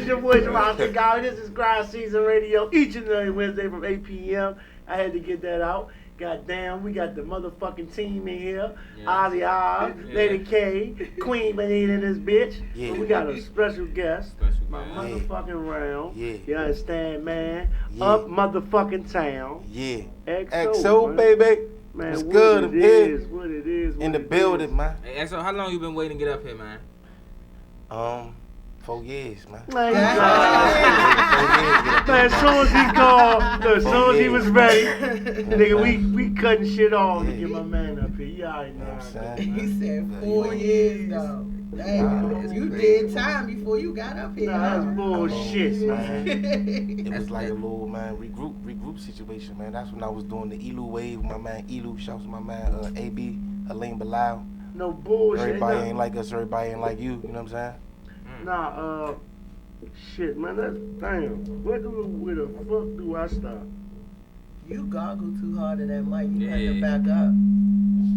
It's your boy Jerome Guy. This is Grindseason Radio each and every Wednesday from 8 p.m. I had to get that out. Goddamn, we got the motherfucking team in here. Ozzy Oz, Lady K, Queen Benita in this bitch. Yeah. But we got a special guest. My motherfucking round. Yeah. You understand, man? Yeah. Up motherfucking town. Yeah. XO, baby. Man, What's what good it up here? is, what it is, In the it building, is. man. Hey, XO, how long you been waiting to get up here, man? 4 years, man. Man, Yeah. as soon as he called, as soon as he was ready, nigga, we cutting shit off to get my man up here. You already know. I'm saying? He said 4 years though. Dang, you did time before you got up here. Nah, that's bullshit, man. It was like a little, man, regroup situation, man. That's when I was doing the Elu wave with my man Elu. Shouts to my man AB, Elaine Bilal. No bullshit. Everybody ain't like us, everybody ain't like you, you know what I'm saying? Nah, shit, man, that's damn. Where the fuck do I start? You goggle too hard at that mic. You had to back up.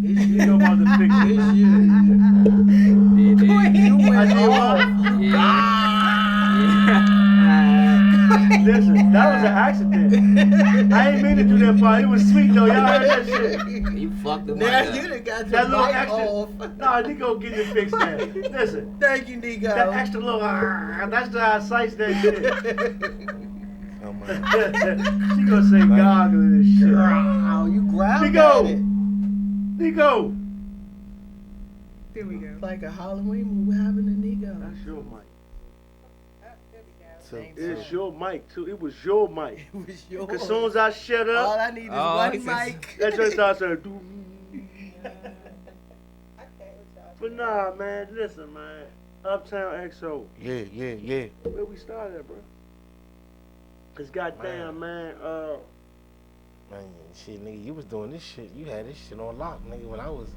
It's you know about to fix it. It's you. You went off. Listen, that was an accident. I ain't mean to do that part. It was sweet though. Y'all heard that shit. You fucked the mic Now up. you done got That your little mic extra. off. Nah, Nico get it fixed now. Listen, Thank you, Nico. that extra little. That's how I slice that shit. Oh, man. She gonna say goggling and shit. Wow, you grabbed Nico. at it. Nico. There we go. Like a Halloween movie. What happened to Nico? That's your mic. So, It's your mic too. It was your mic. It was yours. Cause soon as I shut All up, I need is Oh, one he says- mic. that just starts saying. But nah, man. Listen, man. Uptown XO. yeah. Where we started at, bro? Cause goddamn, man. Man, shit, nigga, you was doing this shit. You had this shit on lock, nigga, when I was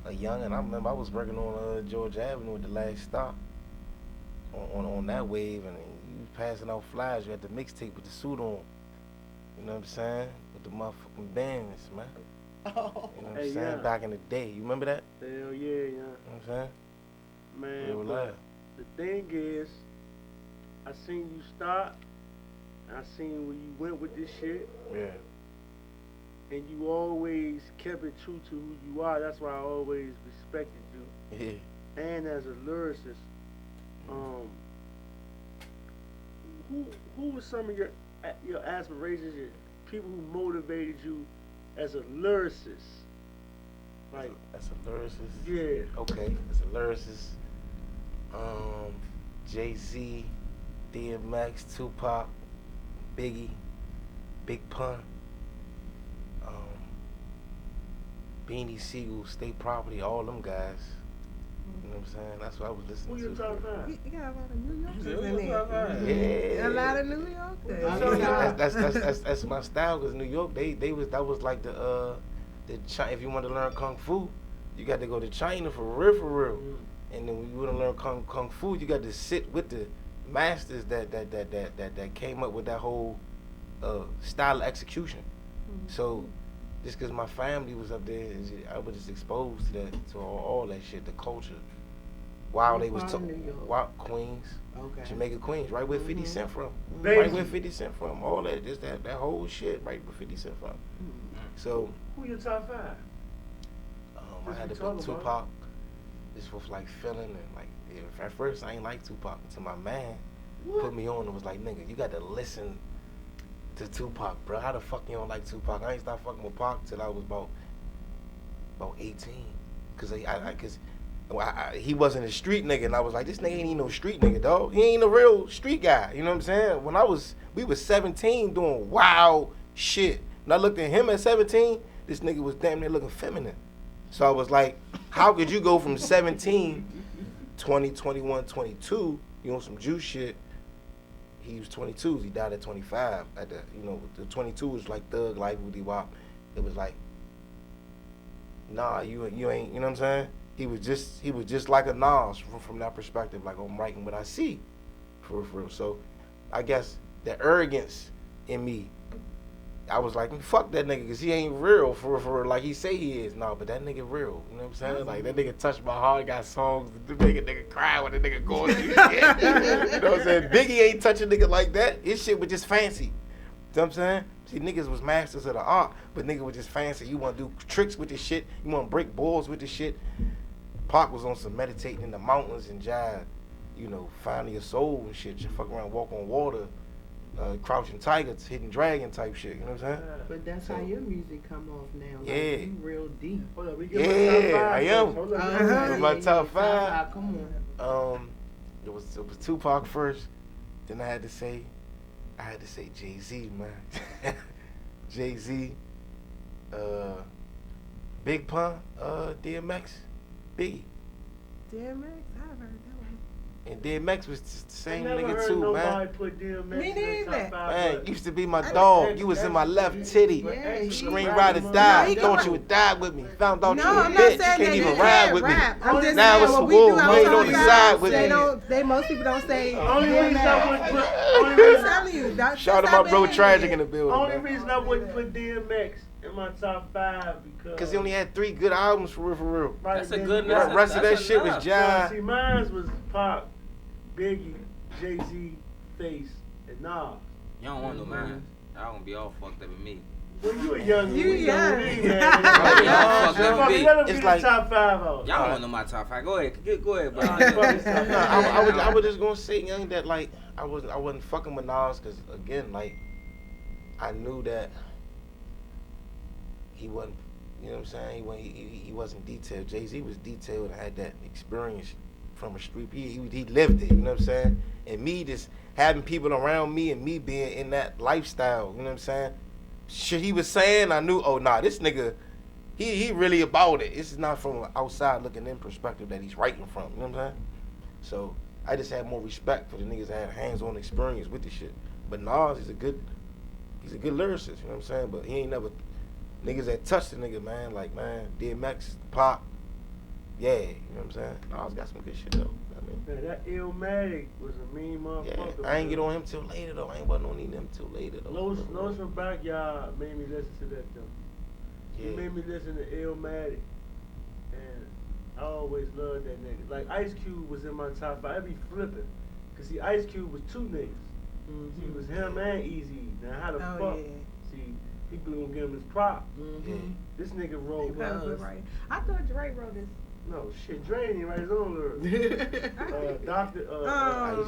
a youngin'. I remember I was working on Georgia Avenue at the last stop on that wave, and you was passing out flyers. You had the mixtape with the suit on. You know what I'm saying? With the motherfucking bands, man. Oh. You know what Hey, I'm saying? yeah. Back in the day. You remember that? Hell yeah, You know what I'm saying? man. Real but life. the thing is, I seen you start. I seen where you went with this shit, Yeah. and you always kept it true to who you are. That's why I always respected you. Yeah. And as a lyricist, who were some of your aspirations, your people who motivated you as a lyricist? Like, That's a lyricist. yeah. Okay, as a lyricist. Jay-Z, DMX, Tupac, Biggie, Big Pun, Beanie Siegel, State Property, all them guys. You know what I'm saying? That's what I was listening Who to. your top five? You got a lot of New Yorkers Yeah, in there. Yeah. A lot of New Yorkers. So y'all- That's my style. Cause New York, that was like the if you want to learn kung fu, you got to go to China for real. And then when you want to learn kung fu, you got to sit with the masters that came up with that whole style of execution. So just because my family was up there, I was just exposed to all that shit, the culture. While they was From New York? while Queens, Okay. Jamaica Queens, right where 50 Cent from. Baby. Right where 50 Cent from. All that, just that whole shit, right where 50 Cent from. So Who your top five? I had to put Tupac. Just with like feeling and like at first I ain't like Tupac until my man put me on and was like, nigga, you got to listen to Tupac, bro. How the fuck you don't like Tupac? I ain't start fucking with Pac till I was about 18, cause he wasn't a street nigga, and I was like, this nigga ain't even no street nigga, dog. He ain't a real street guy. You know what I'm saying? When we was 17 doing wild shit. And I looked at him at 17, this nigga was damn near looking feminine. So I was like, how could you go from 17, 20, 21, 22, you know, some Jew shit. He was 22, he died at 25. At the, you know, the 22 was like thug life, woody wop. It was like, nah, you ain't, you know what I'm saying? He was just like a Nas from that perspective, like I'm writing what I see, for real. So I guess the arrogance in me I was like, fuck that nigga, cause he ain't real for like he say he is. No, but that nigga real. You know what I'm saying? Like that nigga touched my heart. Got songs to make a nigga cry when the nigga going through shit. You know what I'm saying? Biggie ain't touch a nigga like that. His shit was just fancy. You know what I'm saying? See, niggas was masters of the art, but nigga was just fancy. You want to do tricks with this shit. You want to break balls with this shit. Pac was on some meditating in the mountains and jive, you know, finding your soul and shit. You fuck around, walk on water. Crouching Tiger, Hidden Dragon type shit, you know what I'm saying? But that's how your music come off now. Like, Yeah. you real deep. Hold up, we Yeah, get my top 5 I am. first. Hold up, Uh-huh. My top five. Come on. It was Tupac first. Then I had to say Jay-Z, man. Jay-Z, Big Pun, DMX, Biggie. DMX, I've heard that one. And DMX was just the same I never nigga heard too, nobody man. put DMX Me in the neither. top 5. Man, but used to be my I- dog. You was in my left titty. Yeah, he- Scream rap ride or him die. up. he Thought can- you would die with me. Found out No, you a I'm not bitch. You saying can't that even they ride can't with me. rap. I'm just Now saying it's what some we do bull. You outside ain't on the side with they me. don't. They most people don't say. Only reason I wouldn't put, only I'm reason, telling you. That's Shout out to just my bro how Tragic big in the building, only man. reason I wouldn't put DMX in my top 5 because Cause he only had 3 good albums for real. right That's a then- good The enough. rest of that That's shit was enough. Nah, see, jive. mine was Pop, Biggie, Jay-Z, Face, and Nas. You don't want no man. I won't be all fucked up with me. Well, you a young, You young. man. Yeah, fuck that Fuck, beat. let him It's be like- the top 5 out. Y'all want to know my top 5. Go ahead. Go ahead, bro. I was just gonna say, young, that like I wasn't fucking with Nas, cause again, like I knew that he wasn't, you know what I'm saying? He wasn't detailed. Jay-Z was detailed and had that experience from a street. He lived it, you know what I'm saying? And me just having people around me and me being in that lifestyle, you know what I'm saying? Shit he was saying, I knew, oh nah, this nigga, he really about it. This is not from an outside looking in perspective that he's writing from, you know what I'm saying? So I just had more respect for the niggas that had hands-on experience with this shit. But Nas is a good lyricist, you know what I'm saying? But he ain't never, niggas that touched the nigga, man, like, man, DMX, Pop, yeah, you know what I'm saying? Nas got some good shit, though. I mean, Man, that Illmatic was a mean yeah, motherfucker. I ain't get on him till later, though. I ain't wasn't on him till later, though. Los from Backyard made me listen to that, though. He Yeah. made me listen to Illmatic. And I always loved that nigga. Like, Ice Cube was in my top 5. I'd be flipping. Because, see, Ice Cube was 2 niggas. See, it was him and Easy. Now, how the Oh, fuck? yeah. See, people gonna give him his prop. Yeah. This nigga He wrote. probably was right. I thought Dre wrote this. No, shit, Dre ain't write his own lyrics. Doctor, Oh.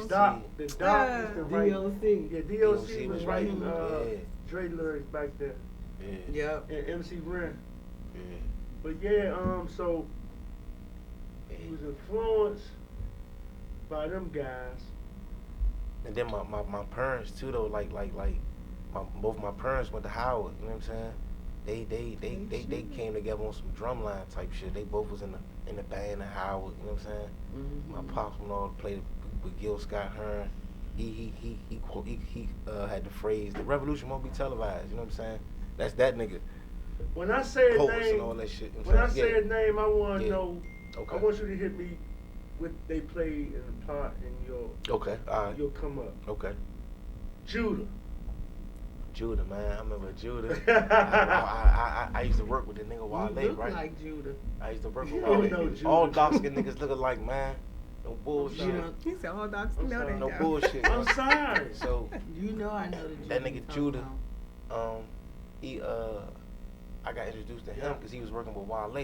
Doc, the Doc used to write. DLC. Yeah, DOC DOC was was writing writing, Dre lyrics back then. Yeah. Yep. And MC Ren. Yeah. But yeah, so he was influenced by them guys. And then my parents too though, like both my parents went to Howard, you know what I'm saying? They came together on some drumline type shit. They both was in the band at Howard, you know what I'm saying? My pops went all played with Gil Scott Hearn. He had the phrase, the revolution won't be televised, you know what I'm saying? That's that nigga. When I say his Poets and name, all that shit. You know when what I I'm say saying? his name, I want to Yeah. know. Okay. I want you to hit me what they played in the part in Okay, alright. your come up. Okay. Judah. Judah, man. I remember Judah. I used to work with the nigga Wale, You look right? like Judah. I used to work You with don't Wale. know Judah. All dark skinned niggas looking like, man. No bullshit. You know, He said all dogs I'm know sorry. that. No though. bullshit. I'm sorry. So you know I know the Judah. that nigga you talking Judah, about. he I got introduced to him because he was working with Wale,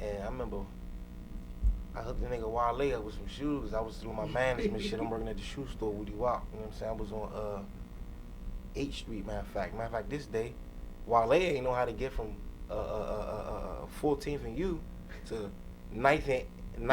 and I remember I hooked the nigga Wale up with some shoes. I was doing my management shit. I'm working at the shoe store, Woody Walk. You know what I'm saying? I was on 8th Street. Matter of fact, this day, Wale ain't know how to get from 14th and U to 9th and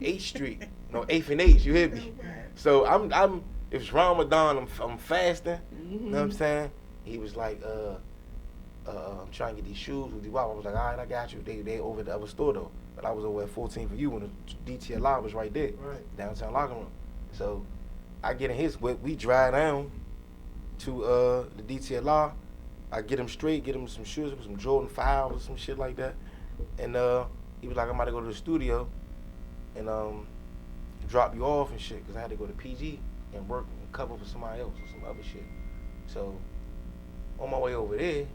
8th Street. No, 8th and H. You hear me? So I'm. It's Ramadan. I'm fasting. You know what I'm saying? He was like, I'm trying to get these shoes with the Walk. I was like, all right, I got you. They over at the other store though. But I was over at 14th and U when the DTLI was right there, Right. downtown locker room. So I get in his whip. We drive down to the DTLI. I get him straight, get him some shoes, some Jordan 5 or some shit like that. And he was like, I'm about to go to the studio and drop you off and shit, because I had to go to PG and work and cover for somebody else or some other shit. So on my way over there,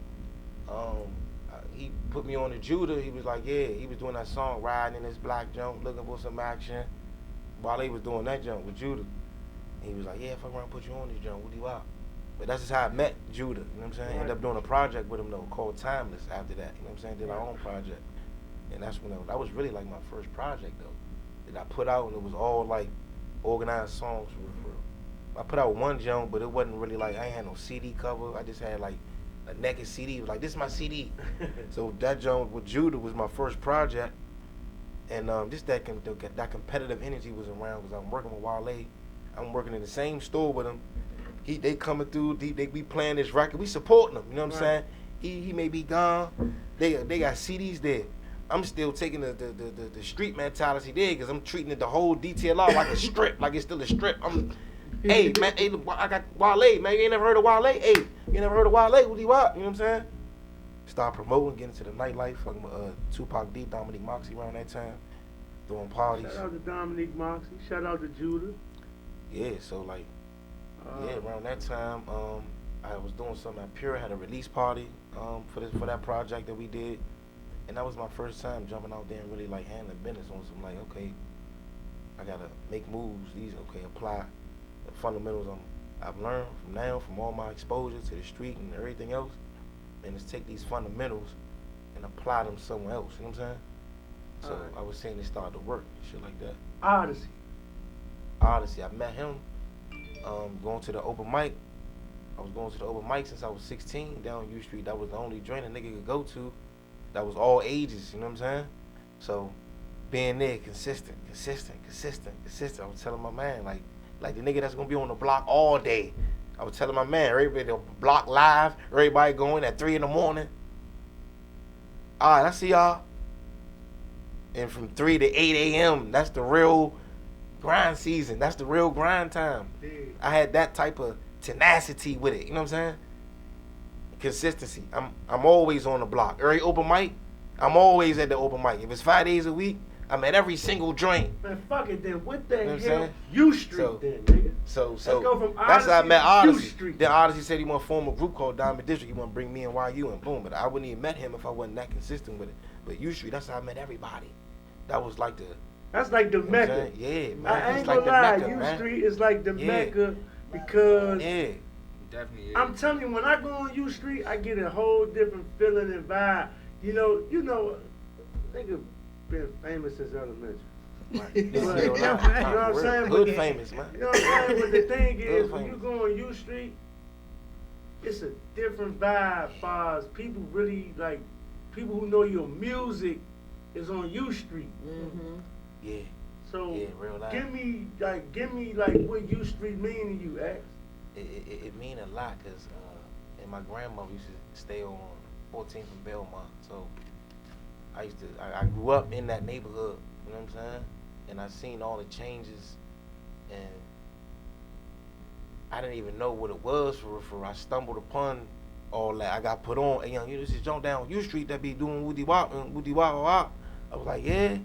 he put me on to Judah. He was like, yeah, he was doing that song, riding in his black jump, looking for some action. While he was doing that jump with Judah, and he was like, yeah, fuck around, put you on this jump, what do you want? But that's just how I met Judah, you know what I'm saying? Ended up doing a project with him though, called Timeless after that, you know what I'm saying? Did our own project. And that's when that was really like my first project though, that I put out, and it was all like organized songs for real. I put out one jump, but it wasn't really like, I ain't had no CD cover, I just had like a naked CD. It was like, this is my CD. So that jump with Judah was my first project. And just that competitive energy was around, because I'm working with Wale. I'm working in the same store with him. They coming through, they be playing this record. We supporting them, you know what I'm saying? He may be gone. They got CDs there. I'm still taking the street mentality there, because I'm treating it the whole DTLR like a strip, like it's still a strip. Hey, man, hey, I got Wale, man. You ain't never heard of Wale? Hey, you never heard of Wale? What do you want? You know what I'm saying? Start promoting, getting into the nightlife. Fucking Tupac D, Dominique Moxie around that time, doing parties. Shout out to Dominique Moxie. Shout out to Judah. Yeah, so like, around that time, I was doing something at Pure. Had a release party for that project that we did, and that was my first time jumping out there and really like handling business on some like, okay, I gotta make moves. Apply the fundamentals I've learned from all my exposure to the street and everything else, and just take these fundamentals and apply them somewhere else. You know what I'm saying? So I was saying they started to work, shit like that. Odyssey, I met him going to the open mic. I was going to the open mic since I was 16 down U Street. That was the only joint a nigga could go to. That was all ages, you know what I'm saying? So being there, consistent. I was telling my man, like the nigga that's gonna be on the block all day. I was telling my man, everybody on the block live, everybody going at 3 in the morning. All right, I see y'all. And from 3 to 8 a.m., that's the real grind season. That's the real grind time. I had that type of tenacity with it, you know what I'm saying? Consistency. I'm always on the block. Every open mic, I'm always at the open mic. If it's 5 days a week, I'm at every single joint. Man, fuck it then. What the You know hell? U Street then, nigga. So Let's go from that's how I met Odyssey to U Odyssey. Street. Then Odyssey said he want to form a group called Diamond District. He want to bring me and YU and boom. But I wouldn't even met him if I wasn't that consistent with it. But U Street, that's how I met everybody. That was like the. That's like the You know what I'm Mecca. saying? Yeah, man. I ain't It's gonna like the lie, Mecca, U man. Street is like the Yeah. Mecca because Yeah. Definitely is. I'm telling you, when I go on U Street, I get a whole different feeling and vibe. You know, nigga been famous since elementary. Right. You know what I'm saying? Hood But- famous, man. You know what I'm saying? But the thing is, Hood when you famous. go on U Street, it's a different vibe. Fars people really like people who know your music is on U Street. Mm-hmm. Yeah. So Yeah, real life. give me what U Street mean to you, X. It mean a lot, because and my grandmother used to stay on 14th and Belmont. So I grew up in that neighborhood, you know what I'm saying? And I seen all the changes, and I didn't even know what it was for I stumbled upon all that. I got put on, and this is jump down U Street that be doing woody wop and woody wop wop. I was like, yeah,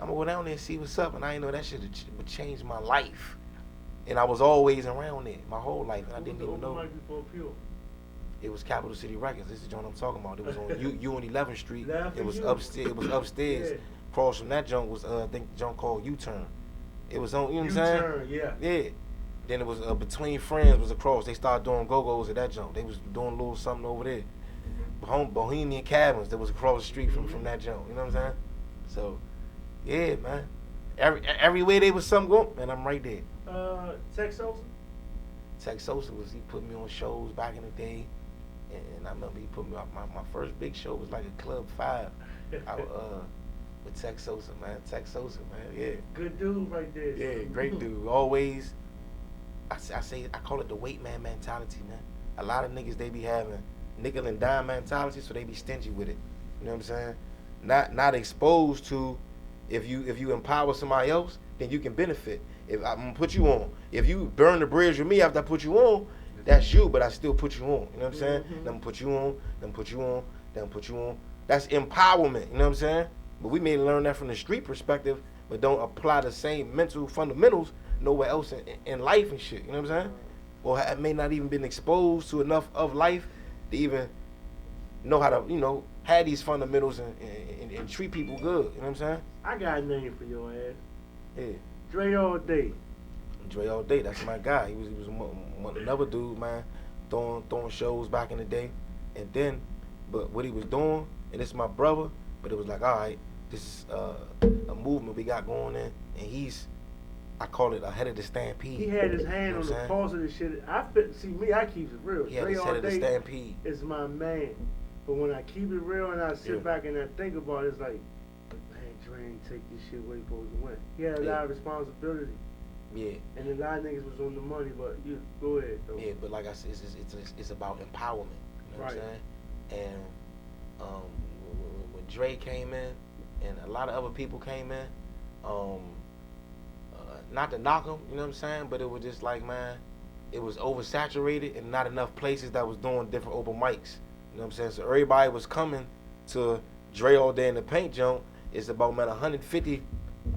I'm gonna go down there and see what's up, and I didn't know that shit would change my life. And I was always around it my whole life, and I didn't even know. It was Capital City Records. This is the joint I'm talking about. It was on U and 11th Street. It was upstairs. It was upstairs. Yeah. Across from that joint was I think the joint called U-Turn. It was on. You know what I'm saying? U-Turn, yeah. Yeah. Then it was Between Friends was across. They started doing go-go's at that joint. They was doing a little something over there. Bohemian Cabins that was across the street from that joint. You know what I'm saying? So, yeah, man. Everywhere there was something going, man, I'm right there. Tex Sosa? Tex Sosa he put me on shows back in the day, and I remember he put me on my first big show was like a Club 5. With Tex Sosa, man. Tex Sosa, man, yeah. Good dude right there. Yeah, great dude. Always, I call it the weight man mentality, man. A lot of niggas, they be having nickel and dime mentality, so they be stingy with it. You know what I'm saying? Not exposed to, if you empower somebody else, then you can benefit. If I'm gonna put you on, if you burn the bridge with me after I put you on, that's you, but I still put you on. You know what I'm saying? Then put you on, then put you on, then put you on. That's empowerment. You know what I'm saying? But we may learn that from the street perspective, but don't apply the same mental fundamentals nowhere else in life and shit. You know what I'm saying? Or may not even been exposed to enough of life to even know how to, have these fundamentals and treat people good. You know what I'm saying? I got a name for your ass. Yeah. Dre all day. Dre all day. That's my guy. He was another dude, man, throwing shows back in the day, and then, but what he was doing, and it's my brother, but it was like, all right, this is a movement we got going in, and he's, I call it ahead of the stampede. He had his hand on the pulse of this shit. I keep it real. He had Dre his all head of the day stampede. is my man. But when I keep it real and I sit back and I think about it, it's like, man, Dre ain't take this shit where he supposed to win. He had a lot of responsibility. Yeah. And a lot of niggas was on the money, but you go ahead though. Yeah, but like I said, it's about empowerment. You know what I'm saying? And when Dre came in, and a lot of other people came in, not to knock them, you know what I'm saying? But it was just like, man, it was oversaturated and not enough places that was doing different open mics. You know what I'm saying? So everybody was coming to Dre all day in the paint joint. It's about, man, 150,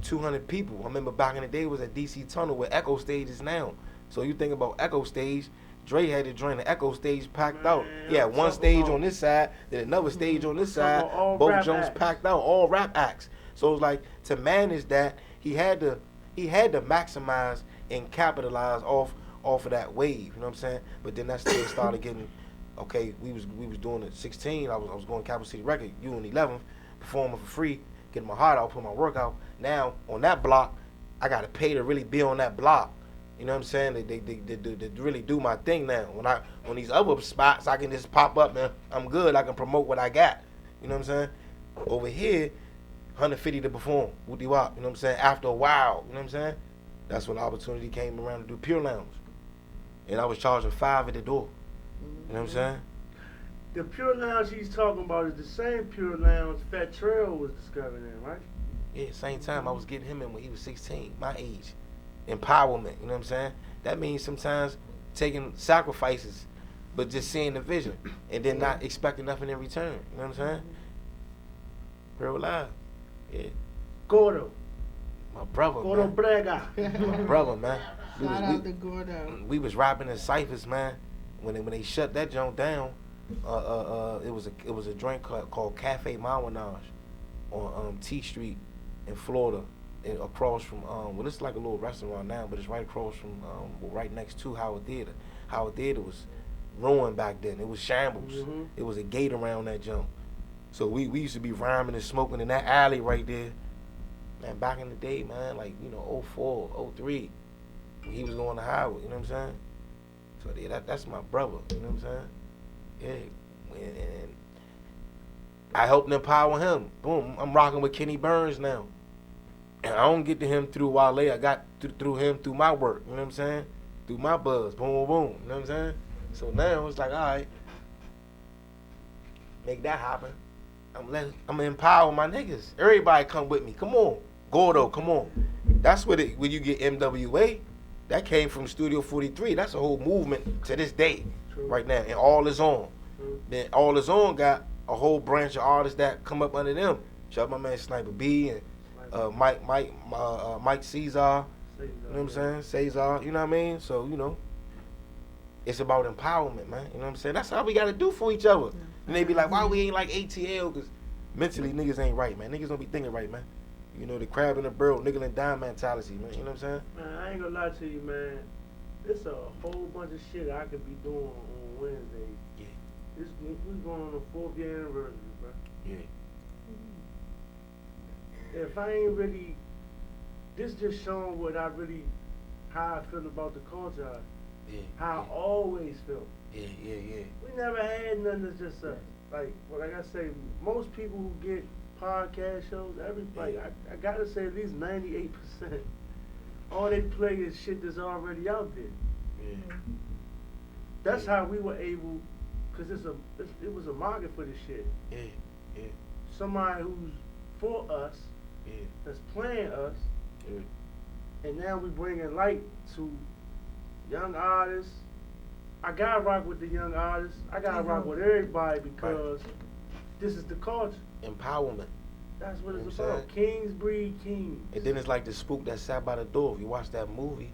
200 people. I remember back in the day it was at DC Tunnel where Echo Stage is now. So you think about Echo Stage, Dre had to join the Echo Stage packed out. Yeah, one stage on this side, then another stage on this side, both joints packed out, all rap acts. So it was like, to manage that, he had to maximize and capitalize off of that wave, you know what I'm saying? But then that still started getting, okay, we was doing it 16, I was going to Capital City Record, you in 11th, performing for free, getting my heart out, put my work out. Now, on that block, I got to pay to really be on that block. You know what I'm saying? They really do my thing now. On these other spots, I can just pop up, man. I'm good. I can promote what I got. You know what I'm saying? Over here, 150 to perform. Woody wop. You know what I'm saying? After a while, you know what I'm saying? That's when the opportunity came around to do Pure Lounge. And I was charging $5 at the door. You know what I'm saying? The Pure Lounge he's talking about is the same Pure Lounge Fat Trail was discovering in, right? Yeah, same time I was getting him in when he was 16, my age. Empowerment, you know what I'm saying? That means sometimes taking sacrifices, but just seeing the vision and then not expecting nothing in return. You know what I'm saying? Real live. Yeah. Gordo. My brother, Gordo man. Brega. My brother, man. Shout out to Gordo. We was rapping in ciphers, man. When they shut that joint down, it was a joint called Cafe Mawanage on T Street in Florida. Across from well, it's like a little restaurant now, but it's right across from right next to Howard Theater. Howard Theater was ruined back then. It was shambles. Mm-hmm. It was a gate around that jump. So we used to be rhyming and smoking in that alley right there. Man, back in the day, man, like, 04, 03, when he was going to Howard, you know what I'm saying? So yeah, that's my brother, you know what I'm saying? Yeah. And I helped empower him. Boom, I'm rocking with Kenny Burns now. And I don't get to him through Wale. I got through him through my work. You know what I'm saying? Through my buzz. Boom, boom, boom. You know what I'm saying? So now it's like, all right, make that happen. I'm gonna empower my niggas. Everybody come with me. Come on, Gordo. Come on. That's when you get MWA. That came from Studio 43. That's a whole movement to this day, right now. And All Is On. Then All Is On got a whole branch of artists that come up under them. Shout out my man Sniper B and Mike Caesar, you know what I'm saying? Cesar, you know what I mean? So, it's about empowerment, man. You know what I'm saying? That's how we got to do for each other. And they be like, why we ain't like ATL? Because mentally niggas ain't right, man. Niggas don't be thinking right, man. The crab in the barrel, nickel and dime mentality, man. You know what I'm saying? Man, I ain't gonna lie to you, man. It's a whole bunch of shit I could be doing on Wednesday. Yeah. We're going on the 4th year anniversary, bro. Yeah. If I ain't really, this just showing how I feel about the culture. Yeah. How I always felt. Yeah. We never had nothing that's just us. Like I say, most people who get podcast shows, everybody, I gotta say at least 98%, all they play is shit that's already out there. Yeah. That's how we were able, because it was a market for this shit. Yeah. Somebody who's for us, that's playing us, and now we bringing light to young artists. I gotta rock with the young artists. I gotta rock with everybody because this is the culture. Empowerment. That's what You know it's what I'm about. Kings breed kings. And then it's like the spook that sat by the door. If you watch that movie,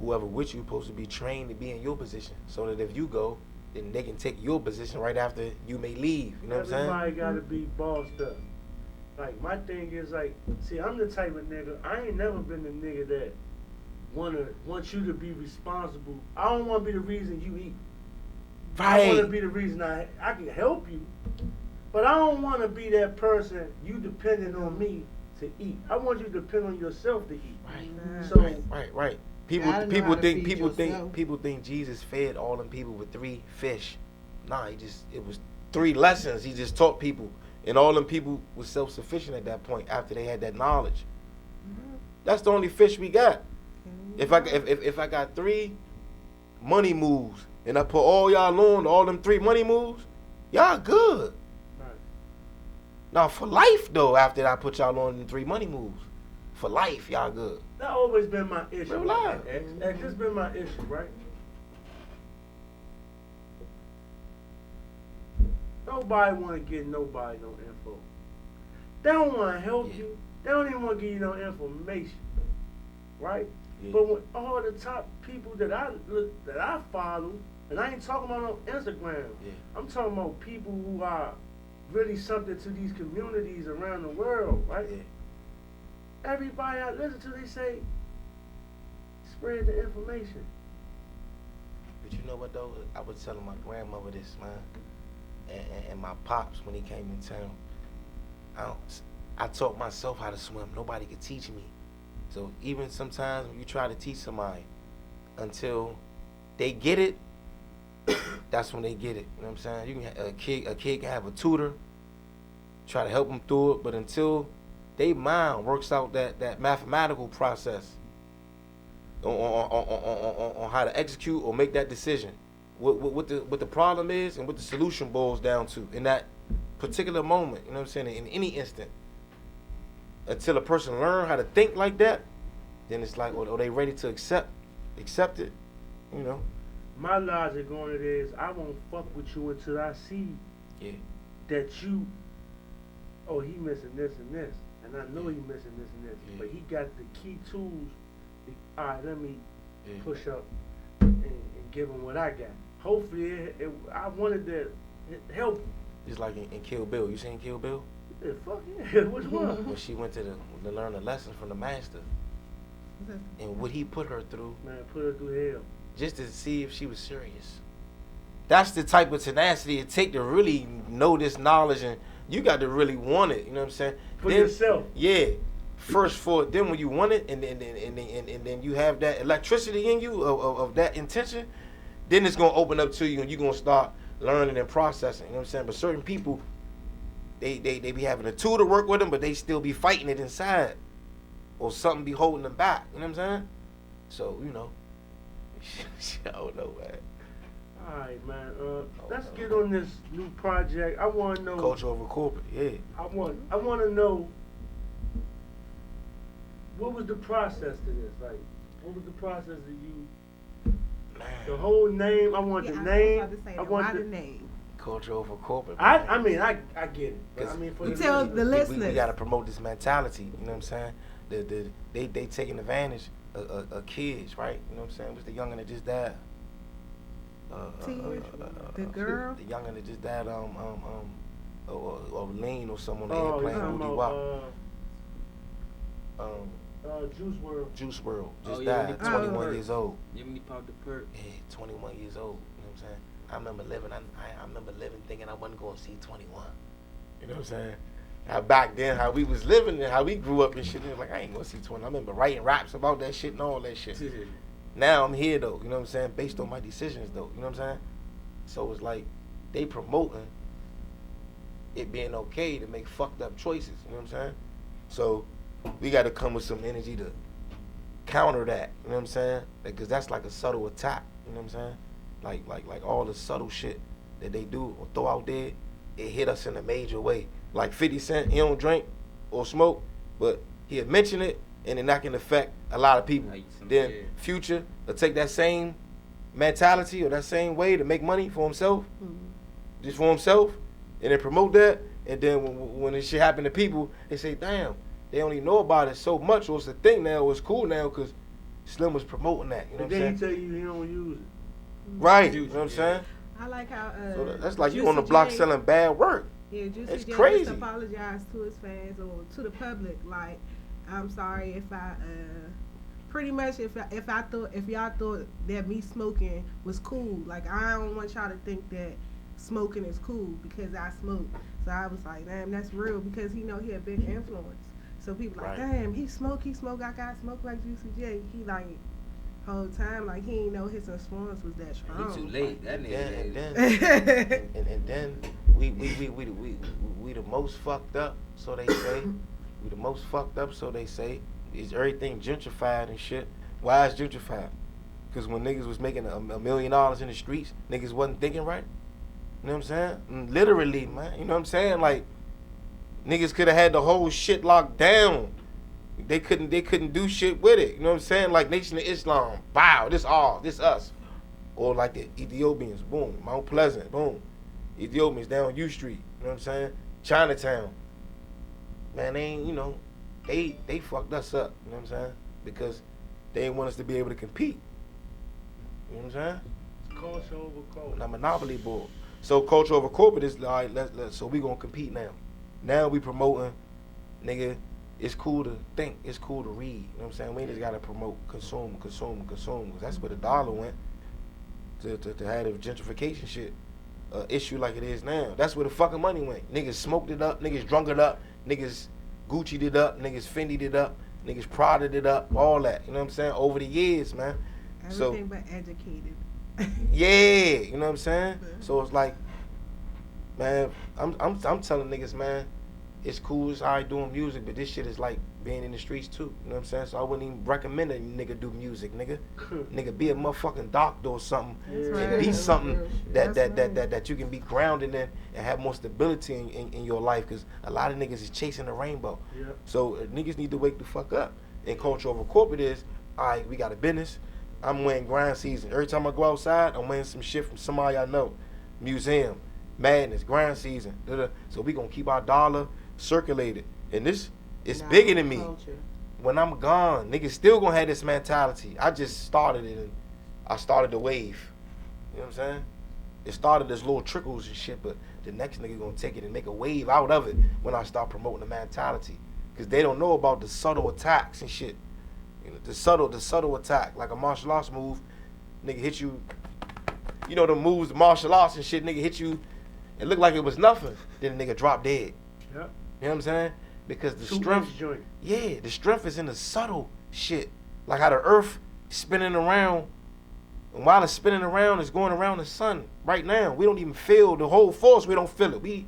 whoever with you supposed to be trained to be in your position, so that if you go, then they can take your position right after you may leave. You know what I'm saying? Everybody gotta be bossed up. Like, my thing is, like, see, I'm the type of nigga, I ain't never been the nigga that want you to be responsible. I don't want to be the reason you eat. I want to be the reason I can help you. But I don't want to be that person you depending on me to eat. I want you to depend on yourself to eat. Right. So, Right. Gotta know how to feed People think Jesus fed all them people with 3 fish. Nah, it was 3 lessons he just taught people, and all them people was self-sufficient at that point after they had that knowledge. That's the only fish we got. If I got 3 money moves and I put all y'all on all them 3 money moves, y'all good. right. Now for life though, after I put y'all on them 3 money moves, for life y'all good. That always been my issue. Real life. X, this been my issue, right? Nobody want to give nobody no info. They don't want to help Yeah. you. They don't even want to give you no information, right? Yeah. But when all the top people that I follow, and I ain't talking about on Instagram. Yeah. I'm talking about people who are really something to these communities around the world, right? Yeah. Everybody I listen to, they say, spread the information. But you know what though? I was telling my grandmother this, man, and my pops when he came in town. I taught myself how to swim. Nobody could teach me. So even sometimes when you try to teach somebody, until they get it, that's when they get it. You know what I'm saying? You can a kid can have a tutor, try to help them through it, but until they mind works out that mathematical process on how to execute or make that decision, what the problem is and what the solution boils down to in that particular moment. You know what I'm saying? In any instant, until a person learn how to think like that, then it's like, are they ready to accept it? You know. My logic on it is, I won't fuck with you until I see that you, oh, he missing this and this, and I know he missing this and this, but he got the key tools. All right, let me push up and give him what I got. Hopefully, I wanted to help him. Just like in Kill Bill. You seen Kill Bill? Yeah, fuck yeah. Which one? When she went to learn a lesson from the master, and what he put her through. Man, put her through hell. Just to see if she was serious. That's the type of tenacity it take to really know this knowledge, and you got to really want it. You know what I'm saying? For yourself. Yeah. First for it, then when you want it, and then you have that electricity in you of that intention, then it's gonna open up to you, and you're gonna start learning and processing. You know what I'm saying? But certain people, they be having a tool to work with them, but they still be fighting it inside, or something be holding them back. You know what I'm saying? So you know. I don't know, man. Alright, man. Let's get on this new project. I want to know. Culture over corporate, yeah. I want to know what was the process to this. Like, what was the process of you? Man. The whole name. I want the name. I want the name. Culture over corporate. I mean, I get it. But I mean, for the Tell the listeners. We got to promote this mentality. You know what I'm saying? They taking advantage of kids, right? You know what I'm saying? It was the youngin' that just died. The girl. The youngin' that just died. Or Lean or someone they Oh, had playing you OD talking WAP. about, Juice WRLD. Juice WRLD just yeah, died. when he 21 years old. Yeah, when he popped the perk. Yeah, 21 years old. You know what I'm saying? I remember living thinking I wasn't going to see 21. You know what I'm saying? How back then, how we was living and how we grew up and shit. It was like, I ain't going to see 20. I remember writing raps about that shit and all that shit. Now I'm here, though. You know what I'm saying? Based on my decisions, though. You know what I'm saying? So it's like they promoting it being okay to make fucked up choices. You know what I'm saying? So we got to come with some energy to counter that. You know what I'm saying? Because that's like a subtle attack. You know what I'm saying? Like all the subtle shit that they do or throw out there, it hit us in a major way. Like 50 Cent, he don't drink or smoke, but he'll mention it and then that can affect a lot of people. Then Future will take that same mentality or that same way to make money for himself, just for himself, and then promote that. And then when this shit happen to people, they say, damn, they only know about it so much, or it's a thing now, or it's cool now because Slim was promoting that. You know what I'm saying? Then he tell you he don't use it. Right. You know what I'm saying? I like how So that's like you Juicy on the block J- selling bad work. Yeah, Juicy It's J crazy. just apologized to his fans or to the public. Like, I'm sorry if I pretty much if y'all thought that me smoking was cool. Like, I don't want y'all to think that smoking is cool because I smoke. So I was like, damn, that's real because he know he a big influence. So people like, Right. damn, he smoke. I got smoke like Juicy J. He like whole time like he ain't know his influence was that strong. He too late. That nigga. And then we the most fucked up, so they say. We the most fucked up, so they say. Is everything gentrified and shit? Why is gentrified? Because when niggas was making $1 million in the streets, niggas wasn't thinking right. You know what I'm saying? Literally, man. You know what I'm saying? Like, niggas could have had the whole shit locked down. They couldn't do shit with it. You know what I'm saying? Like Nation of Islam, wow, this us. Or like the Ethiopians, boom, Mount Pleasant, boom. Ethiopians down U Street, you know what I'm saying? Chinatown. Man, they ain't, you know, they fucked us up, you know what I'm saying? Because they didn't want us to be able to compete. You know what I'm saying? It's culture over culture. Now Monopoly board. So culture over corporate is like, so we gonna compete now. Now we promoting, nigga, it's cool to think, it's cool to read. You know what I'm saying? We just gotta promote consume. That's where the dollar went to have the gentrification shit issue like it is now. That's where the fucking money went. Niggas smoked it up, niggas drunk it up, niggas Gucci'd it up, niggas Fendi'd it up, niggas Prada'd it up, all that. You know what I'm saying? Over the years, man. Everything but educated. Yeah, you know what I'm saying? So it's like, man, I'm telling niggas, man, it's cool, it's alright doing music, but this shit is like being in the streets too. You know what I'm saying? So I wouldn't even recommend a nigga do music, nigga. Nigga, be a motherfucking doctor or something. That's And right. be something That's right. that you can be grounded in and have more stability in your life, because a lot of niggas is chasing the rainbow. Yep. So niggas need to wake the fuck up. And culture over corporate is, alright, we got a business. I'm wearing Grindseason. Every time I go outside, I'm wearing some shit from somebody I know. Museum, Madness, Grindseason. So we gonna keep our dollar circulated. And this is bigger than me. Culture. When I'm gone, niggas still gonna have this mentality. I just started it and I started the wave. You know what I'm saying? It started as little trickles and shit, but the next nigga gonna take it and make a wave out of it when I start promoting the mentality. Cause they don't know about the subtle attacks and shit. You know, the subtle attack, like a martial arts move, nigga hit you. You know the moves, the martial arts and shit, nigga hit you. It looked like it was nothing. Then the nigga drop dead. Yep. You know what I'm saying? Because the 2 strength, inch joint. yeah, the strength is in the subtle shit. Like how the earth spinning around, and while it's spinning around, it's going around the sun. Right now, we don't even feel the whole force. We don't feel it. We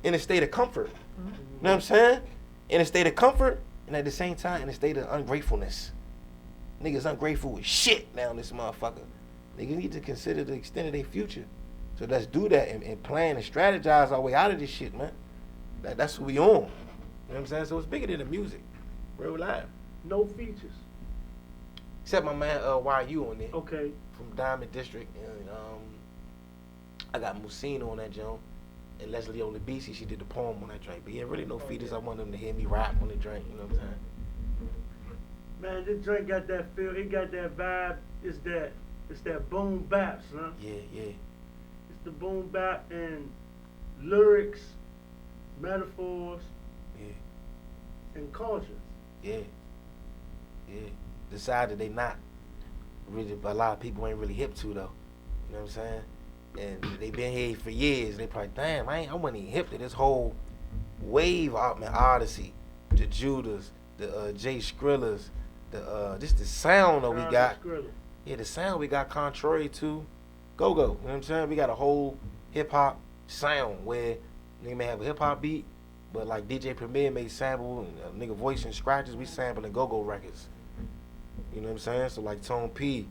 in a state of comfort. You know what I'm saying? In a state of comfort, and at the same time, in a state of ungratefulness. Niggas ungrateful with shit now, this motherfucker. Niggas need to consider the extent of their future. So let's do that and plan and strategize our way out of this shit, man. That's what we on. You know what I'm saying? So it's bigger than the music. Real life. No features. Except my man YU on there. Okay. From Diamond District. And I got Musina on that joint. And Leslie on the BC, she did the poem on that drink. But yeah, really no features. I want them to hear me rap on the drink, you know what I'm saying? Man, this drink got that feel. It got that vibe. It's that boom bap, son. Yeah. It's the boom bap and lyrics, metaphors, Yeah. and culture. Yeah. The side that they not really, a lot of people ain't really hip to though. You know what I'm saying? And they been here for years. They probably, damn, I wasn't even hip to this whole wave out, man. Odyssey, the Judas, the Jay Skrillers, just the sound that we got. Yeah, the sound we got contrary to go-go. You know what I'm saying? We got a whole hip-hop sound where they may have a hip-hop beat, but like DJ Premier may sample and a nigga voice and scratches, we sampling go-go records. You know what I'm saying? So like Tone P,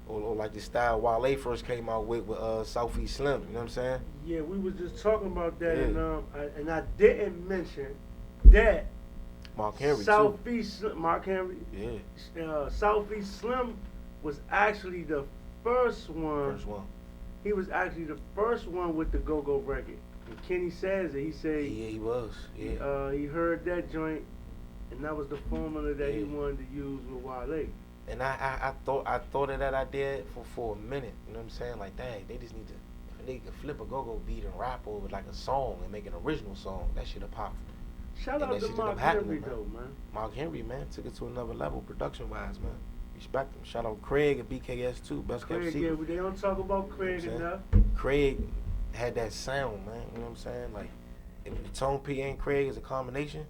or like the style Wale first came out with Southeast Slim. You know what I'm saying? Yeah, we was just talking about that, Yeah. and I didn't mention that Mark Henry Southeast Slim, Mark Henry. Yeah. Southeast Slim was actually the first one. First one. He was actually the first one with the go-go record. And Kenny says it. He said Yeah, he was. Yeah. he heard that joint, and that was the formula that he Yeah. wanted to use with Wale. And I thought of that idea for a minute. You know what I'm saying? Like, dang, they just need to a nigga could flip a go-go beat and rap over like a song and make an original song. That shit a pop. Shout out to Mark Henry though, man. Mark Henry, man, took it to another level production-wise, man. Respect him. Shout out Craig at BKS too. Best kept secret. Yeah, they don't talk about Craig enough. Craig had that sound, man. You know what I'm saying? Like, if the Tone P and Craig is a combination,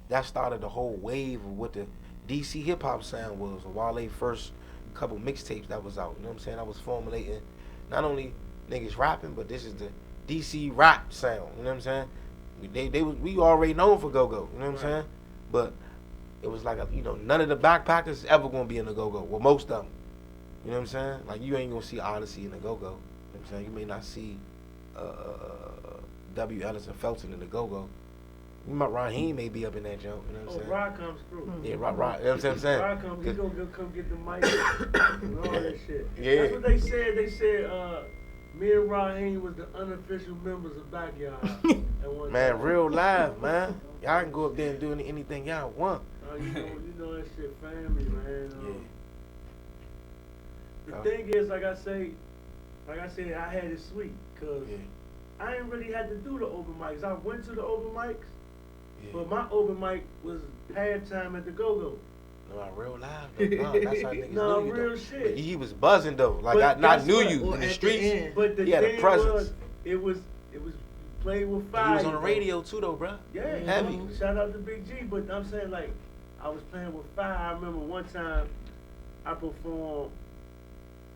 that started the whole wave of what the DC hip hop sound was. While they first couple mixtapes that was out, you know what I'm saying? I was formulating not only niggas rapping, but this is the DC rap sound. You know what I'm saying? We already known for go-go. You know what I'm saying? But it was like none of the backpackers ever gonna be in the go-go. Well, most of them. You know what I'm saying? Like, you ain't gonna see Odyssey in the go-go. You know what I'm saying? You may not see W. Ellison Felton in the go-go. Raheem may be up in that jump. You know what I'm saying? Rod comes through. Yeah, Rod. You know what I'm saying? Rod comes. He gonna come get the mic and all that shit. Yeah. That's what they said. They said me and Raheem was the unofficial members of Backyard. Man, real live, man. Y'all can go up there and do anything y'all want. You know that shit, family, man. The thing is, like I said, I had it sweet, cause I ain't really had to do the open mics. I went to the open mics, but my open mic was halftime at the Go-Go. No, real live though. That's how niggas knew you, real though. shit. But he was buzzing though. Like I knew you in the streets. But the he had a thing presence. It was played with fire. He was on the radio too though, bro. Yeah, heavy. Shout out to Big G. But I'm saying, like, I was playing with fire. I remember one time I performed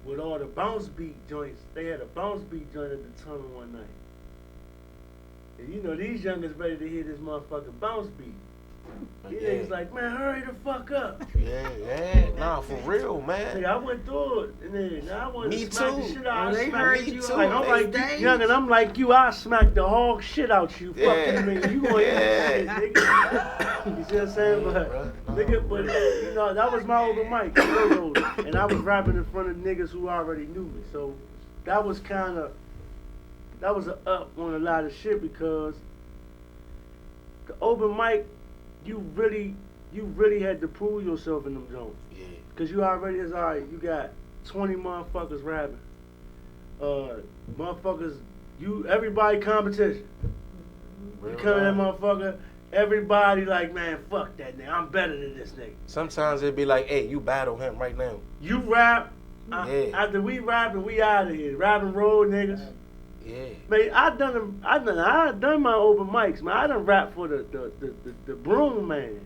with all the bounce beat joints. They had a bounce beat joint at the tunnel one night. And you know, these youngers ready to hear this motherfucking bounce beat. These niggas like, man, hurry the fuck up. Yeah. Nah, for real, man. I went through it, and then I wanted to smack the shit out. They heard you like, I'm like, young, and I'm like you. I smack the hog shit out you. Fuck you, nigga. You gonna eat shit, nigga. You see what I'm saying? But that was my open mic, and I was rapping in front of niggas who already knew me. So that was an up on a lot of shit, because the open mic, you really had to prove yourself in them joints. Yeah. Cause you already is alright. You got 20 motherfuckers rapping. Everybody competition. You come in that motherfucker, everybody like, man, fuck that nigga. I'm better than this nigga. Sometimes it'd be like, hey, you battle him right now. You rap. After we rapping, we out of here. Rapping road niggas. Yeah. Man, I done my open mics, man. I done rap for the broom man.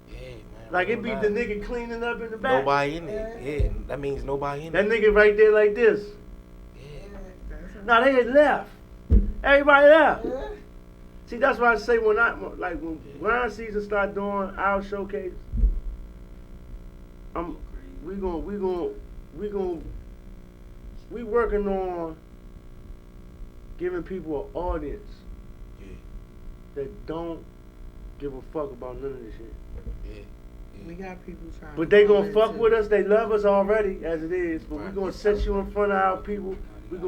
Yeah, man. Like, it be the nigga cleaning up in the back. Nobody in there. Yeah, that means nobody in there. That nigga right there like this. Yeah. No, they had left. Everybody left. See, that's why I say when Grindseason start doing our showcase, we working on giving people an audience that don't give a fuck about none of this shit. Yeah. We got people trying. But they gonna fuck with us. They love us already as it is. But we gonna set you in front of our people. We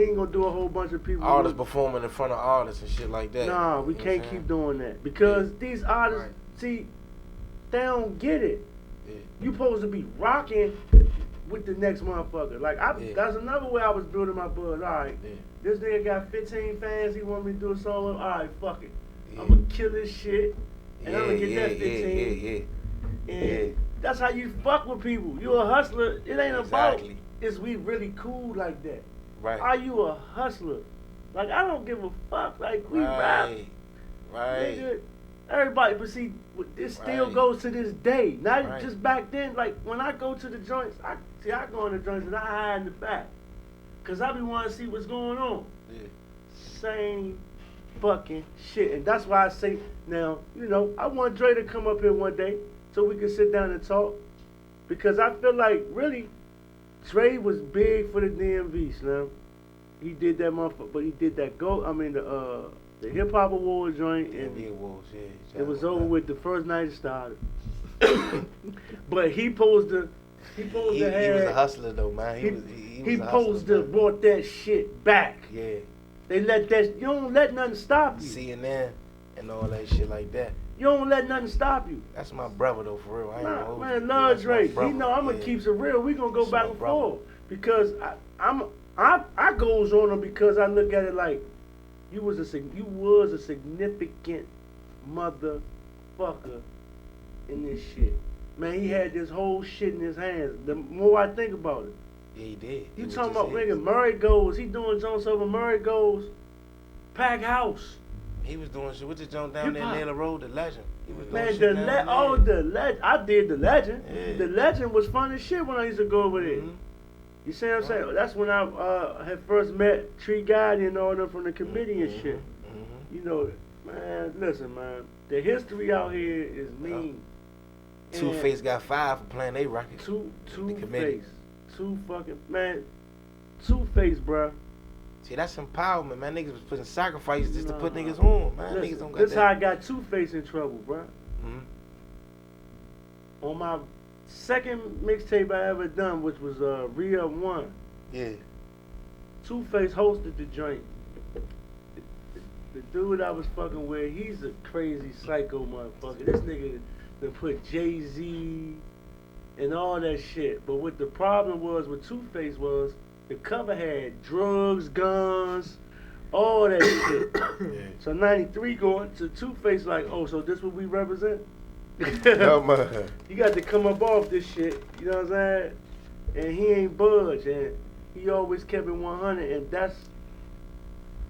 ain't gonna do a whole bunch of people. Artists performing in front of artists and shit like that. Nah, we can't keep doing that, because these artists, see, they don't get it. Yeah. You supposed to be rocking with the next motherfucker. Like, that's another way I was building my buzz. All right, this nigga got 15 fans. He want me to do a solo. All right, fuck it. I'm gonna kill this shit, and I'm gonna get that 15. And that's how you fuck with people. You a hustler. It ain't about is we really cool like that. Right. Are you a hustler? Like, I don't give a fuck. Like, we rap. Right. Nigga, everybody, but see, this still goes to this day. Not just back then. Like, when I go to the joints, I go in the joints and I hide in the back. Because I be wanting to see what's going on. Yeah. Same fucking shit. And that's why I say, now, I want Dre to come up here one day so we can sit down and talk. Because I feel like, really, Dre was big for the DMV, Slim. He did that motherfucker, but he did that the Hip Hop Awards joint, and it was over with the first night it started. But he was a hustler though, man. He supposed to brought that shit back. Yeah. They you don't let nothing stop you. CNN and all that shit like that. You don't let nothing stop you. That's my brother though, for real. Man, love Dre. I'm gonna keep it real. We gonna go back and forth, because I'm I goes on him because I look at it like you was a significant motherfucker in this shit. Man, he had this whole shit in his hands. The more I think about it. Yeah, he did. You talking about nigga Murray goes, he doing Jones over Murray goes, pack house. He was doing shit with the joint down there in Naylor Road, the Legend. He was doing Man, shit the Legend. I did the Legend. Yeah. The Legend was fun as shit when I used to go over there. Mm-hmm. You see what I'm saying? That's when I had first met Tree Guy and all them from the committee and shit. Mm-hmm. You know, man, listen, man. The history out here is mean. Two-Face got 5 for playing they record. Two-Face. Two-Face, bruh. See, that's empowerment, man. Niggas was putting sacrifices just to put niggas on, man. Listen, Niggas don't got this that. how I got Two-Face in trouble, bruh. Mm-hmm. On my second mixtape I ever done, which was Re-Up 1. Yeah. Two-Face hosted the joint. The dude I was fucking with, he's a crazy psycho motherfucker. This nigga done put Jay-Z and all that shit. But what the problem was with Two-Face was the cover had drugs, guns, all that shit. Yeah. So 93 going to Two-Face like, oh, so this what we represent? No, man. You got to come up off this shit, you know what I'm saying? And he ain't budge, and he always kept it 100, and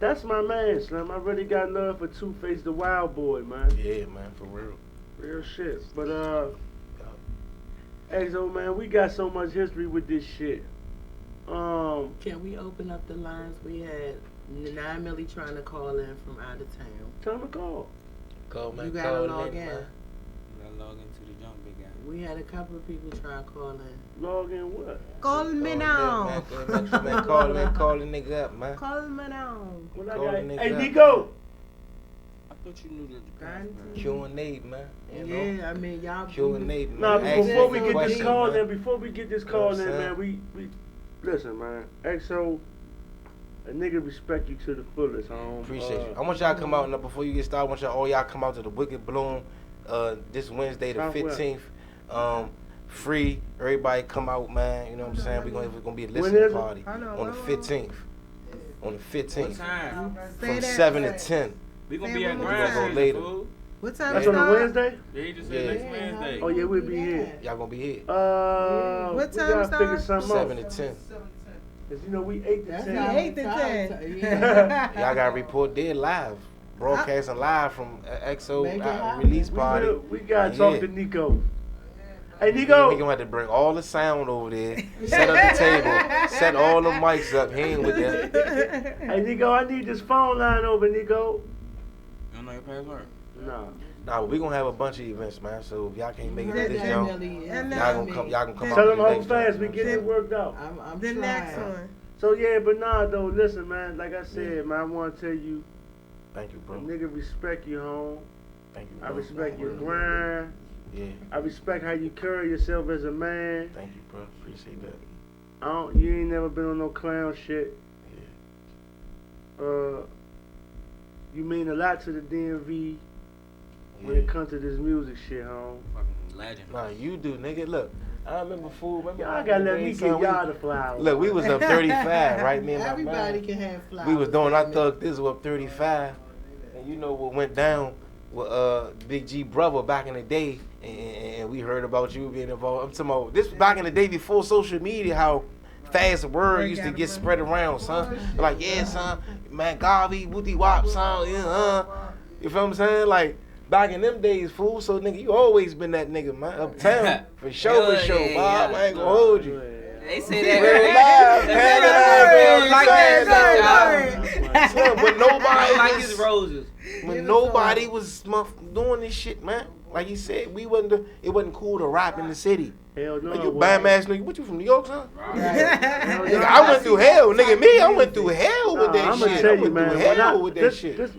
that's my man, Slim. I really got love for Two-Face, the wild boy, man. Yeah, man, for real. Real shit. But Exo, man, we got so much history with this shit. Can we open up the lines? We had 9 Millie trying to call in from out of town. Tell him to call. Call, man. You gotta log in. You gotta log into the junk, big guy. We had a couple of people try to call in. Log in what? Call me now. Man, call the nigga up, man. Call me now. What I Call got? the nigga Hey, up. Nico. I thought you knew that the Grindseason. Q and Nate, man. You know? Yeah, I mean, y'all. Q and Nate, man. Nah, Ask but me before we a get this question, call man. in, I'm man, we listen, man. XO, a nigga respect you to the fullest, home. Appreciate you. I want y'all to come out now before you get started. I want y'all come out to the Wicked Bloom this Wednesday, the Southwest. 15th. Free. Everybody come out, man. You know what I'm saying? We're gonna be a When listening is it? party I know, on the when? 15th. On the 15th. What time? From 7 to 10. We gonna Say be it at one more Grindseason, time. Later. fool. What time That's it on a start? Wednesday? Yeah, he just Yeah. said next Wednesday. Oh, yeah, we'll be here. Y'all gonna be here. What We time gotta figure start? something 7 out. to 10. Cause you know we 8 to That's 10. how 8 to 10. Y'all gotta report dead live. Broadcasting live from EXO Make it happen. release party. We gotta Yeah. talk to Nico. Hey, We Nico. gonna have to bring all the sound over there, set up the table, set all the mics up. He ain't with that. Hey, Nico, I need this phone line over, Nico. You don't know your password? Nah. Nah, but we gonna have a bunch of events, man. So if y'all can't make it to this And joint, And y'all gonna come out. Tell to them the how next fast joint, we you get know it worked out. I'm The trying. next one. So yeah, but nah, though, listen, man. Like I said, man, I want to tell you, Thank you, a bro. nigga respect you, home. Thank you, I bro. respect your grind. Yeah, I respect how you carry yourself as a man. thank you, bro. Appreciate that. You ain't never been on no clown shit. Yeah. You mean a lot to the DMV when Yeah. it comes to this music shit, home. Fucking legend. Nah, you do, nigga. Look, I remember, fool. Remember Y'all gotta let me son, give y'all the flowers. Look, we was up 35, right, me and my Everybody man. can have flowers. We was doing our damn it. Thug Thizzle up 35, and you know what went down with Big G brother back in the day, and we heard about you being involved. I'm talking about this back in the day before social media, how fast the word used to get spread around, son. Like, yeah, son, man, Garvey, Wooty Wop, son, yeah, you feel what I'm saying? Like, back in them days, fool, so nigga, you always been that nigga, man. Uptown, for sure, Hell yeah, Bob, yeah. I ain't gonna hold you. They say that. Real live, They man, like that shit, y'all. Son, but nobody Like was, his roses. when nobody was doing this shit, man. Like he said, it wasn't cool to rap in the city. Hell no. Like you boy. bum ass nigga, what you from New York, son? Hell Nigga, no. I went through hell, nigga. Me, I went through hell with that I'ma shit. tell I you, went man. through when hell I- with that this, shit. This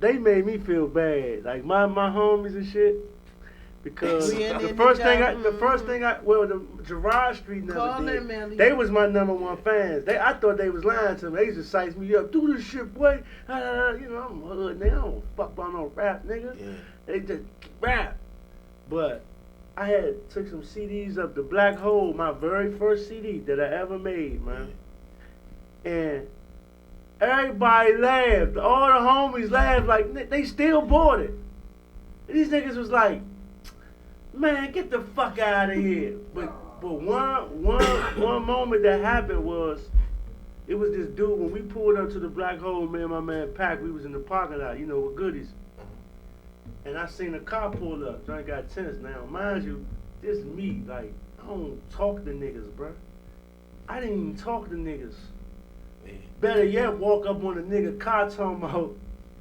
they made me feel bad. Like my homies and shit. Because We in the the first thing job. the Gerard Street Call never them, man. did. They was my number one fans. I thought they was lying to me. They used to size me up. Do this shit, boy. You know, I'm hood nigga. I don't fuck about no rap, nigga. Yeah. They just rap. But I had took some CDs up the Black Hole, my very first CD that I ever made, man. And everybody laughed. All the homies laughed like they still bought it. And these niggas was like, man, get the fuck out of here. But one moment that happened was, it was this dude, when we pulled up to the Black Hole, me and my man Pac, we was in the parking lot, with goodies. And I seen a car pull up, Johnny got tense. Now, mind you, this me, like, I don't talk to niggas, bruh. I didn't even talk to niggas. Better yet, walk up on a nigga car talking about,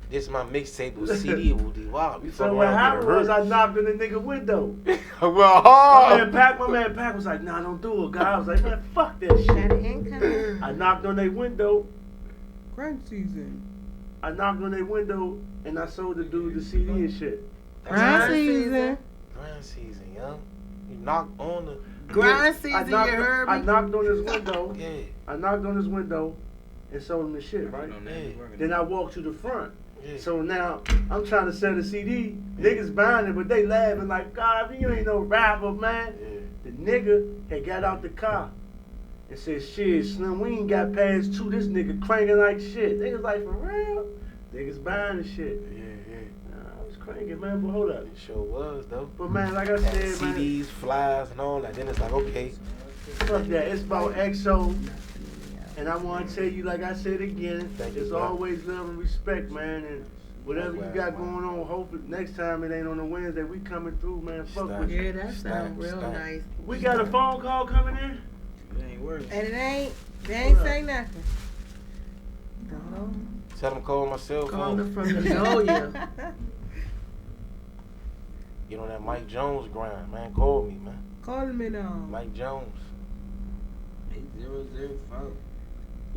this my mixtape with CD. Wow, we so what happened was I knocked on the nigga window. Well, my man Pac was like, nah, don't do it, guy. I was like, man, fuck that shit. I knocked on their window. Grindseason. I knocked on their window and I sold the dude the CD and shit. Grindseason. Grindseason, young. You knocked on the Grindseason, you heard me? I knocked on his window. Yeah. I knocked on his window and sold him the shit, right? Then I walked to the front. Yeah. So now I'm trying to sell the CD. Niggas buying it, but they laughing like, God, you ain't no rapper, man. Yeah. The nigga had got out the car and said, shit, Slim, we ain't got past 2. This nigga cranking like shit. Niggas like, for real? Niggas buying the shit. Yeah. I was cranking, man, but hold up. It sure was, though. But man, like I said, man. CDs, flyers, and all that. Then it's like, okay. Fuck that. It's about XO. And I want to tell you, like I said again, it's always love and respect, man. And whatever you got going on, hopefully next time it ain't on a Wednesday, we coming through, man. Fuck with you. Yeah, that sounds real nice. We got a phone call coming in. It ain't working. And they ain't say nothing. No. Tell them call my cell phone. Calling from the Noya. Get on that Mike Jones grind, man. Call me, man. Call me now. Mike Jones. 8005.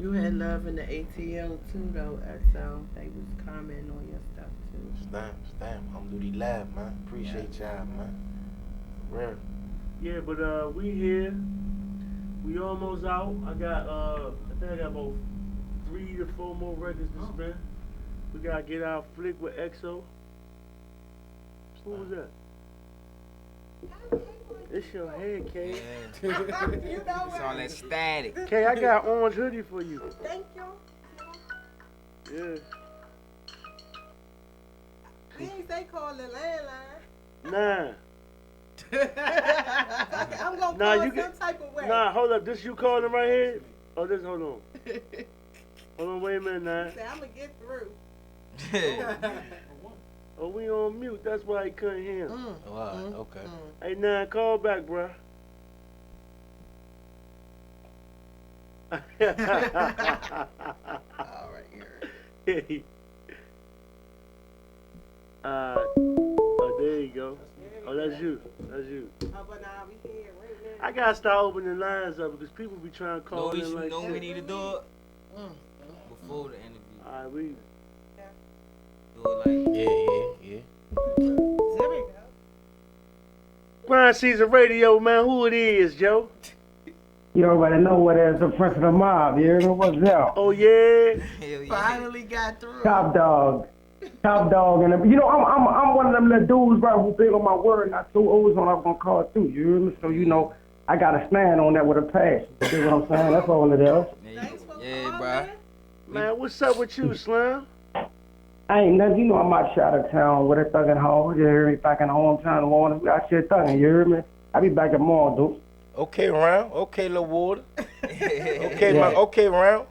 You had love in the ATL too, though, XO. They was commenting on your stuff too. Damn. Alhamdulillah, man. Appreciate y'all, man. Real. Yeah, but we here. We almost out. I think I got about 3 to 4 more records to spin. We gotta get our flick with XO. Who was that? It's your head, Kay. Yeah. It's all that static. Kay, I got orange hoodie for you. Thank you. Yeah. We ain't say call the landline. Nah. I'm gonna call some type of way. Nah, hold up. This you calling right here? Oh, hold on. Hold on, wait a minute now. I'm gonna get through. Oh, we on mute. That's why he couldn't hear. Wow, okay. Hey, nah, call back, bruh. All right, here. Oh, there you go. Oh, that's you. Oh, but now we here right now. I gotta start opening lines up because people be trying to call in like shit. We need to do it before the interview. All right, we. Do it like Yeah. There we go. Grindseason Radio, man. Who it is, Joe? You already know what is the prince of the mob. You know what's up? Oh yeah. hell yeah. Finally got through. Top dog, and I'm one of them little dudes, bro, who big on my word. Not too old when I'm gonna call through. You hear me? So I got to stand on that with a passion. You see what I'm saying? That's all it is. Yeah, bro. Man, what's up with you, Slim? I ain't nothing. I'm out of town with a thugging home. You hear me? Back in the hometown of Warner. We out here thugging. You hear me? I be back tomorrow, dude. Okay, Round. Okay, Lil Water. Okay, Round.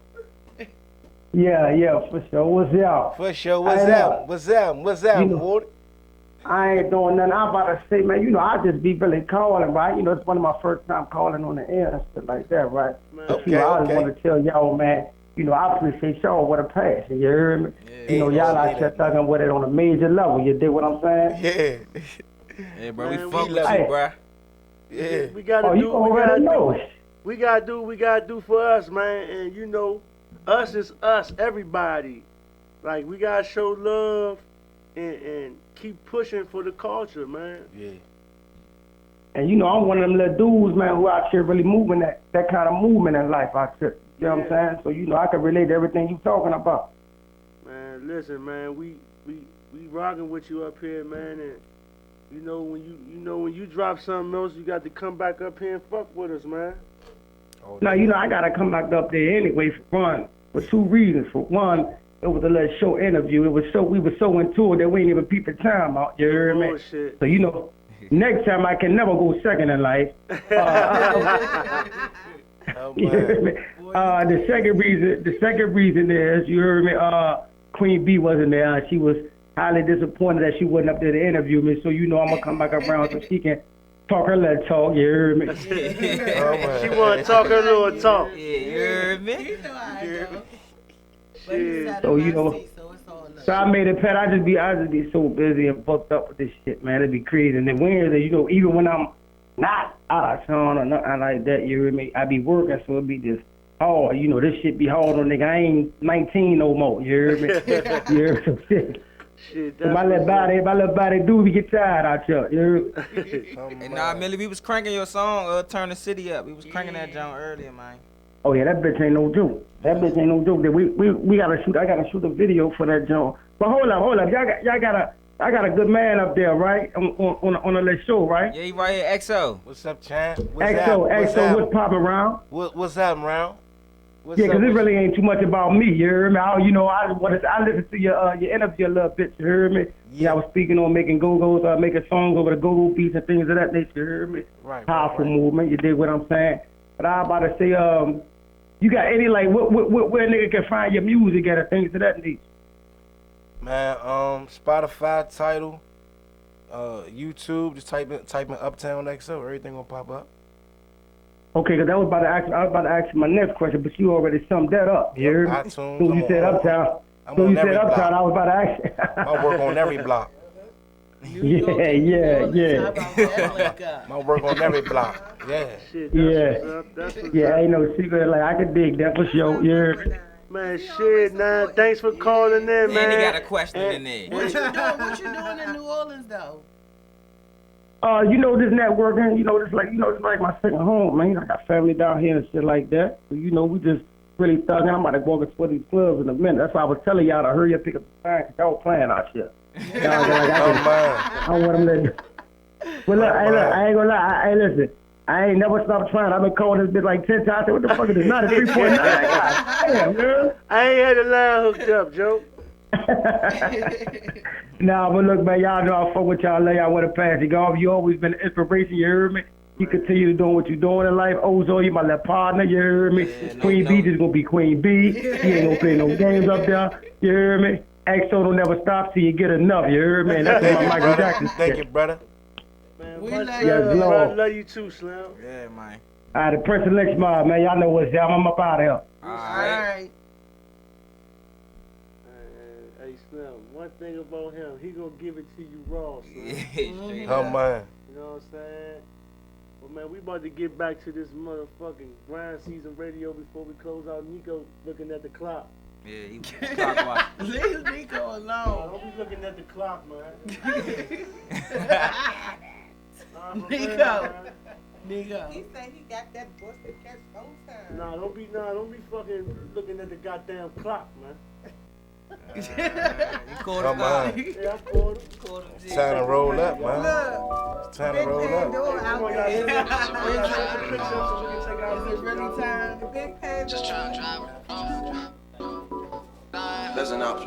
Yeah, for sure. What's up? For sure. What's up, Water? I ain't doing nothing. I'm about to say, man, I just be really calling, right? It's one of my first time calling on the air and stuff like that, right? Okay, I just want to tell y'all, man, I appreciate y'all with a passion. You hear me? Yeah, y'all out here thugging with it on a major level. You dig what I'm saying? Yeah. Yeah, bro, Man, we fuck with you, bro. Yeah. We gotta you already know. We gotta do for us, man. And us is us, everybody. Like, we gotta show love and keep pushing for the culture, man. Yeah. And I'm one of them little dudes, man, who out here really moving that kind of movement in life out here. You know what I'm saying? So I can relate to everything you talking about. Man, listen, man, we rocking with you up here, man, and when you drop something else, you got to come back up here and fuck with us, man. Now, you know, I gotta come back up there anyway for two reasons. For one, it was a little show interview. We were so into it that we ain't even peep the time out. You hear me? Oh, shit. So you know, next time I can never go second in life. You hear me? The second reason is, you heard me, Queen B wasn't there. She was highly disappointed that she wasn't up there to interview me. So you know I'm gonna come back around so she can talk her little talk. You heard me? She wanna talk her little talk. Yeah, you heard me? You know I know. Shit. So you know. So I made it, Pat. I just be so busy and fucked up with this shit, man. It'd be crazy. And then Wednesday, you know, even when I'm not out of town or nothing like that, you hear me? I be working, so it be just hard. You know, this shit be hard on nigga. I ain't 19 no more. You hear me? You hear some shit. Shit, So my little body do be get tired out here. You hear me? And nah, Millie, we was cranking your song, Turn the City Up. We was cranking that joint earlier, man. Oh yeah, that bitch ain't no joke. That bitch ain't no joke. We gotta shoot. I gotta shoot a video for that joint. But hold up. I got a good man up there, right? On a little show, right? Yeah, he right here, XO. What's up, Chan? XO, what's poppin' around? What's happening, round? Yeah, cause it really ain't too much about me. You heard me? I listened to your interview a little bit. You heard me? Yeah, I was speaking on making go-go's, making songs over the go-go beats and things of that nature. You heard me? Right. Powerful movement. You dig what I'm saying? But I about to say, you got any like where a nigga can find your music at or things of that nature? Man, Spotify, Tidal, YouTube. Just type in Uptown XO. Everything gonna pop up. Okay, because I was about to ask you my next question, but you already summed that up. You heard me? iTunes. So you said Uptown. So you said Uptown. I was about to ask you. I work on every block. Yeah. I work on every block. Yeah. Shit, Yeah, ain't no secret. Like I could dig that for sure. Yeah. Man, shit, nah. Thanks for calling in, man. And he got a question in there. What you doing in New Orleans though? You know, this networking, it's like my second home, man. I got family down here and shit like that. So, you know, we just really thugging. I'm about to walk into these clubs in a minute. That's why I was telling y'all to hurry up, pick up the phone, 'cause y'all playing out here. I want them to. Well, look, I ain't gonna lie. Hey, listen. I ain't never stopped trying. I've been calling this bitch like 10 times. I said, what the fuck is this? 93.9? Damn, man. I ain't had the line hooked up, Joe. Nah, but look, man, y'all know I fuck with y'all. Lay y'all with a pass. You always been an inspiration, you heard me? You continue doing what you're doing in life. Ozo, you my little partner, you heard me? Yeah, Queen B just gonna be Queen B. He ain't gonna play no games up there, you heard me? XO don't never stop till you get enough, you heard me? And that's what my Michael Jackson said. Thank you, brother. Man, We much love love, you. brother. Love you too, Slim. Yeah, man. All right, the Prince of Lynch Mob, man, y'all know what's up. I'm up out of here. Alright. Hey, Slim, one thing about him, he gonna give it to you raw, Slim. Yeah, straight Oh, up. man. You know what I'm saying? Well, man, we about to get back to this motherfucking Grindseason radio before we close out. Nico looking at the clock. Yeah, he was clockwise. Leave Nico alone. Don't be looking at the clock, man. For Nico. real, man. Nigga. He said he got that Boston catch on time. Nah, don't be fucking looking at the goddamn clock, man. He called Oh, him man. out. Yeah, I called him. Called him It's time to roll up, man. Look, It's time to Big roll up. Pandora Come on, out guys. there. Take a picture so we can take our Is it really time? Big Pandora. Listen up,